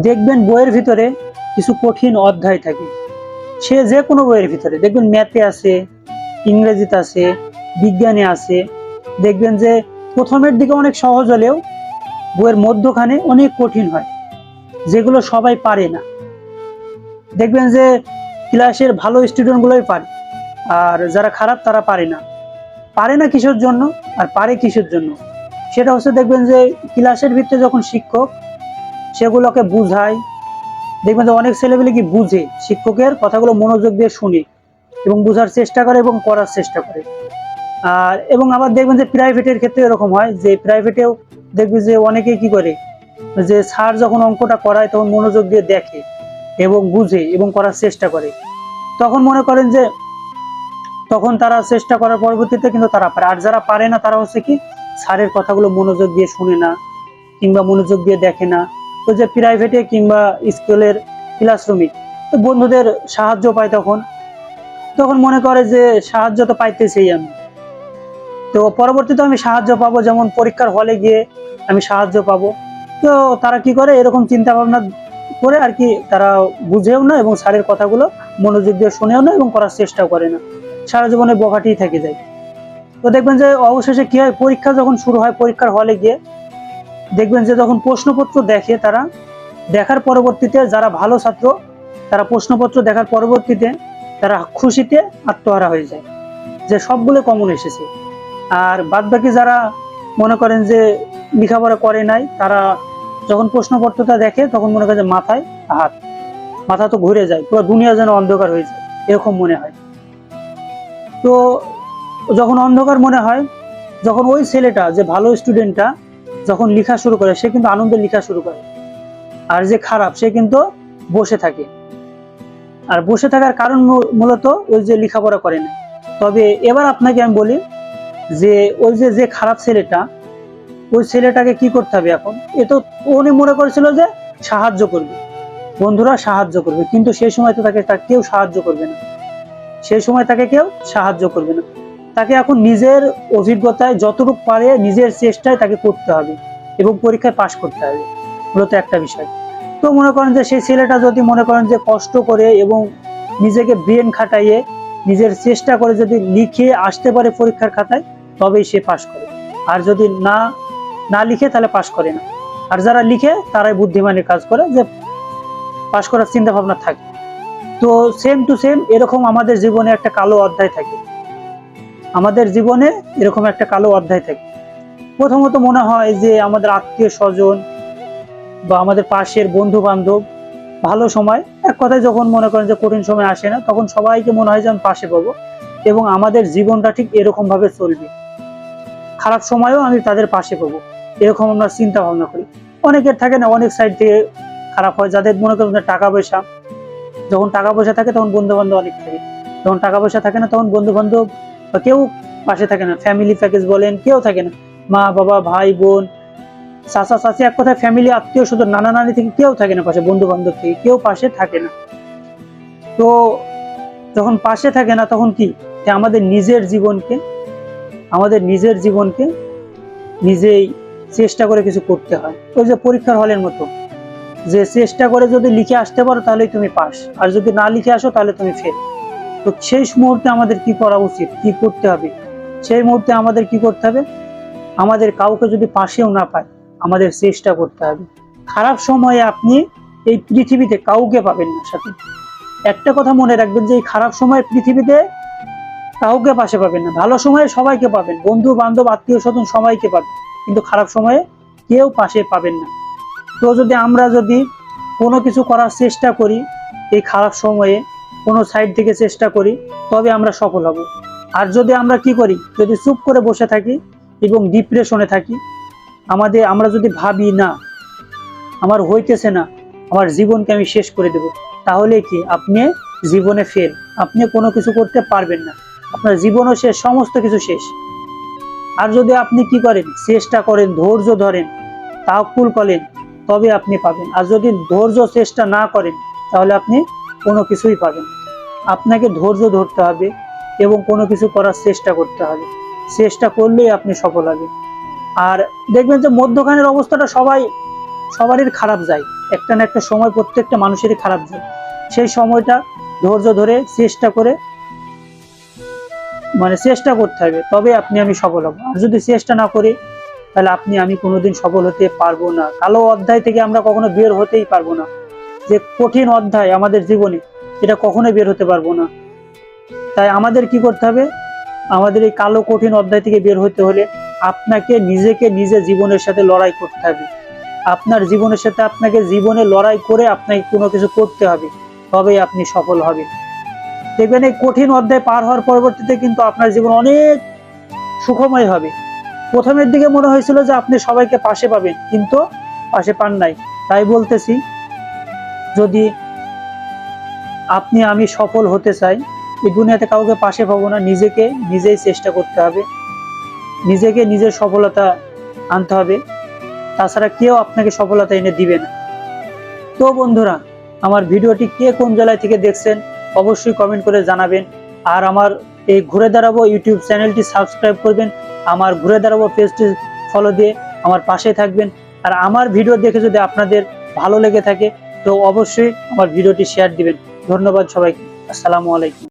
দেখবেন বইয়ের ভিতরে কিছু কঠিন অধ্যায় থাকে। সে যে কোনো বইয়ের ভিতরে দেখবেন ম্যাথে আছে, ইংরেজিতে আছে, বিজ্ঞানে আছে। দেখবেন যে প্রথমের দিকে অনেক সহজ হলেও বইয়ের মধ্যখানে অনেক কঠিন হয়, যেগুলো সবাই পারে না। দেখবেন যে ক্লাসের ভালো স্টুডেন্ট গুলোই পারে, আর যারা খারাপ তারা পারে না। পারে না কিসের জন্য আর পারে কিসের জন্য, সেটা হচ্ছে দেখবেন যে ক্লাসের ভিতরে যখন শিক্ষক সেগুলোকে বুঝায়, দেখবেন যে অনেক ছেলেপেলে কি বুঝে, শিক্ষকের কথাগুলো মনোযোগ দিয়ে শুনে এবং বোঝার চেষ্টা করে এবং করার চেষ্টা করে। আর এবং আবার দেখবেন যে প্রাইভেটের ক্ষেত্রে এরকম হয় যে প্রাইভেটেও দেখবে যে অনেকেই কি করে, যে স্যার যখন অঙ্কটা করায় তখন মনোযোগ দিয়ে দেখে এবং বুঝে এবং করার চেষ্টা করে। তখন মনে করেন যে তখন তারা চেষ্টা করার পরবর্তীতে কিন্তু তারা পারে। আর যারা পারে না তারা হচ্ছে কি স্যারের কথাগুলো মনোযোগ দিয়ে শুনে না কিংবা মনোযোগ দিয়ে দেখে না। তো যে প্রাইভেটে কিংবা স্কুলের ক্লাসরুমে তো বন্ধুদের সাহায্য পায়, তখন তখন মনে করে যে সাহায্য তো পাইতেছি আমি, তো পরবর্তীতে আমি সাহায্য পাবো, যেমন পরীক্ষার হলে গিয়ে আমি সাহায্য পাবো। তো তারা কি করে, এরকম চিন্তা ভাবনা করে আর কি, তারা বুঝেও না এবং স্যারের কথাগুলো মনোযোগ দিয়ে শুনেও না এবং করার চেষ্টাও করে না, সারা জীবনে বখাটেই থেকে যায়। তো দেখবেন যে অবশেষে কি হয়, পরীক্ষা যখন শুরু হয় পরীক্ষার হলে গিয়ে দেখবেন যে যখন প্রশ্নপত্র দেখে তারা, দেখার পরবর্তীতে যারা ভালো ছাত্র তারা প্রশ্নপত্র দেখার পরবর্তীতে তারা খুশিতে আত্মহারা হয়ে যায় যে সবগুলো কমন এসেছে। আর বাদবাকি যারা মনে করেন যে লেখাপড়া করে নাই, তারা যখন প্রশ্নপত্রটা দেখে তখন মনে করে যে মাথায় হাত, মাথা তো ঘুরে যায়, পুরো দুনিয়া যেন অন্ধকার হয়ে যায়, এরকম মনে হয়। তো যখন অন্ধকার মনে হয়, যখন ওই ছেলেটা যে ভালো স্টুডেন্টটা যখন লেখা শুরু করে সে কিন্তু আনন্দে লেখা শুরু করে, আর যে খারাপ সে কিন্তু বসে থাকে। আর বসে থাকার কারণ মূলত ওই যে লেখাপড়া করে না। তবে এবার আপনাকে আমি বলি যে ওই যে যে খারাপ ছেলেটা, ওই ছেলেটাকে কি করতে হবে এখন, এ তো উনি মনে করেছিল যে সাহায্য করবে, বন্ধুরা সাহায্য করবে, কিন্তু সেই সময় তো তাকে কেউ সাহায্য করবে না, সেই সময় তাকে কেউ সাহায্য করবে না। তাকে এখন নিজের অভিজ্ঞতায় যতটুকু পারে নিজের চেষ্টায় তাকে করতে হবে এবং পরীক্ষায় পাশ করতে হবে, মূলত একটা বিষয়। তো মনে করেন যে সেই ছেলেটা যদি মনে করেন যে কষ্ট করে এবং নিজেকে ব্রেন খাটাইয়ে নিজের চেষ্টা করে যদি লিখে আসতে পারে পরীক্ষার খাতায়, তবেই সে পাশ করে। আর যদি না না লিখে তাহলে পাশ করে না। আর যারা লিখে তারাই বুদ্ধিমানের কাজ করে, যে পাশ করার চিন্তা ভাবনা থাকে। তো সেম টু সেম এরকম আমাদের জীবনে একটা কালো অধ্যায় থাকে, আমাদের জীবনে এরকম একটা কালো অধ্যায় থাকে। প্রথমত মনে হয় যে আমাদের আত্মীয় স্বজন বা আমাদের পাশের বন্ধু বান্ধব ভালো সময়, এক কথায় যখন মনে করেন যে কঠিন সময় আসে না, তখন সবাইকে মনে হয় যে আমি পাশে পাবো এবং আমাদের জীবনটা ঠিক এরকম ভাবে চলবে, খারাপ সময়ও আমি তাদের পাশে পাবো, এরকম আমরা চিন্তা ভাবনা করি। অনেকের থাকে না, অনেক সাইড থেকে খারাপ হয়, যাদের মনে করেন টাকা পয়সা, যখন টাকা পয়সা থাকে তখন বন্ধু বান্ধব অনেক থাকে, যখন টাকা পয়সা থাকে না তখন বন্ধু বান্ধব বা কেউ পাশে থাকে না, ফ্যামিলি প্যাকেজ বলেন কেউ থাকে না, মা বাবা ভাই বোন চাচা চাচি, এক কথায় ফ্যামিলি আত্মীয় স্বজন নানা নানি থেকে কেউ থাকে না পাশে, বন্ধু বান্ধব থেকে কেউ পাশে থাকে না। তো যখন পাশে থাকে না তখন কি, আমাদের নিজের জীবনকে, আমাদের নিজের জীবনকে নিজেই চেষ্টা করে কিছু করতে হয়। ওই যে পরীক্ষার হলের মতো, যে চেষ্টা করে যদি লিখে আসতে পারো তাহলেই তুমি পাস, আর যদি না লিখে আসো তাহলে তুমি ফেল। তো সেই মুহূর্তে আমাদের কি করা উচিত, কি করতে হবে, সেই মুহূর্তে আমাদের কি করতে হবে, আমাদের কাউকে যদি পাশেও না পায় আমাদের চেষ্টা করতে হবে। খারাপ সময়ে আপনি এই পৃথিবীতে কাউকে পাবেন না সাথে, একটা কথা মনে রাখবেন যে এই খারাপ সময়ে পৃথিবীতে কাউকে পাশে পাবেন না, ভালো সময়ে সবাইকে পাবেন, বন্ধু বান্ধব আত্মীয় স্বজন সবাইকে পাবেন, কিন্তু খারাপ সময়ে কেউ পাশে পাবেন না। তো যদি আমরা যদি কোনো কিছু করার চেষ্টা করি এই খারাপ সময়ে, কোনো সাইড থেকে চেষ্টা করি, তবে আমরা সফল হব। আর যদি আমরা কি করি, যদি চুপ করে বসে থাকি এবং ডিপ্রেশনে থাকি, আমরা যদি ভাবি না আমার হইতেছে না, আমার জীবনকে আমি শেষ করে দেব, তাহলে কি আপনি জীবনে ফেল, আপনি কোনো কিছু করতে পারবেন না, আপনার জীবনও শেষ, সমস্ত কিছু শেষ। আর যদি আপনি কি করেন, চেষ্টা করেন, ধৈর্য ধরেন, তাওয়াক্কুল করেন, তবে আপনি পাবেন। আর যদি ধৈর্য চেষ্টা না করেন তাহলে আপনি কোনো কিছুই পাবেন। আপনাকে ধৈর্য ধরতে হবে এবং কোনো কিছু করার চেষ্টা করতে হবে, চেষ্টা করলেই আপনি সফল হবেন। আর দেখবেন যে মধ্যখানের অবস্থাটা সবাই সবারই খারাপ যায়, একটা না একটা সময় প্রত্যেকটা মানুষেরই খারাপ যায়। সেই সময়টা ধৈর্য ধরে চেষ্টা করে চেষ্টা করতে হবে, তবে আপনি আমি সফল হব। আর যদি চেষ্টা না করি তাহলে আপনি আমি কোনোদিন সফল হতে পারবো না। কালো অধ্যায় থেকে আমরা কখনো বের হতেই পারবো না। যে কঠিন অধ্যায় আমাদের জীবনে, এটা কখনোই বের হতে পারবো না। তাই আমাদের কি করতে হবে, আমাদের এই কালো কঠিন অধ্যায় থেকে বের হতে হলে আপনাকে নিজেকে নিজে জীবনের সাথে লড়াই করতে হবে। আপনার জীবনের সাথে আপনাকে জীবনে লড়াই করে আপনাকে কোনো কিছু করতে হবে, তবেই আপনি সফল হবে। দেখবেন এই কঠিন অধ্যায় পার হওয়ার পরবর্তীতে কিন্তু আপনার জীবন অনেক সুখময় হবে। প্রথমের দিকে মনে হয়েছিল যে আপনি সবাইকে পাশে পাবেন, কিন্তু পাশে পান নাই। তাই বলতেছি, যদি আপনি আমি সফল হতে চাই, এই দুনিয়াতে কাউকে পাশে পাবো না, নিজেকে নিজেই চেষ্টা করতে হবে, নিজেকে নিজের সফলতা আনতে হবে। তাছাড়া কেউ আপনাকে সফলতা এনে দিবে না। তো বন্ধুরা, আমার ভিডিওটি কে কোন জেলায় থেকে দেখছেন অবশ্যই কমেন্ট করে জানাবেন। আর আমার এই ঘুরে দাঁড়াবো ইউটিউব চ্যানেলটি সাবস্ক্রাইব করবেন, আমার ঘুরে দাঁড়াবো পেজটি ফলো দিয়ে আমার পাশে থাকবেন। আর আমার ভিডিও দেখে যদি আপনাদের ভালো লেগে থাকে তো অবশ্যই আমার ভিডিওটি শেয়ার দিবেন। ধন্যবাদ সবাইকে। আসসালামু আলাইকুম।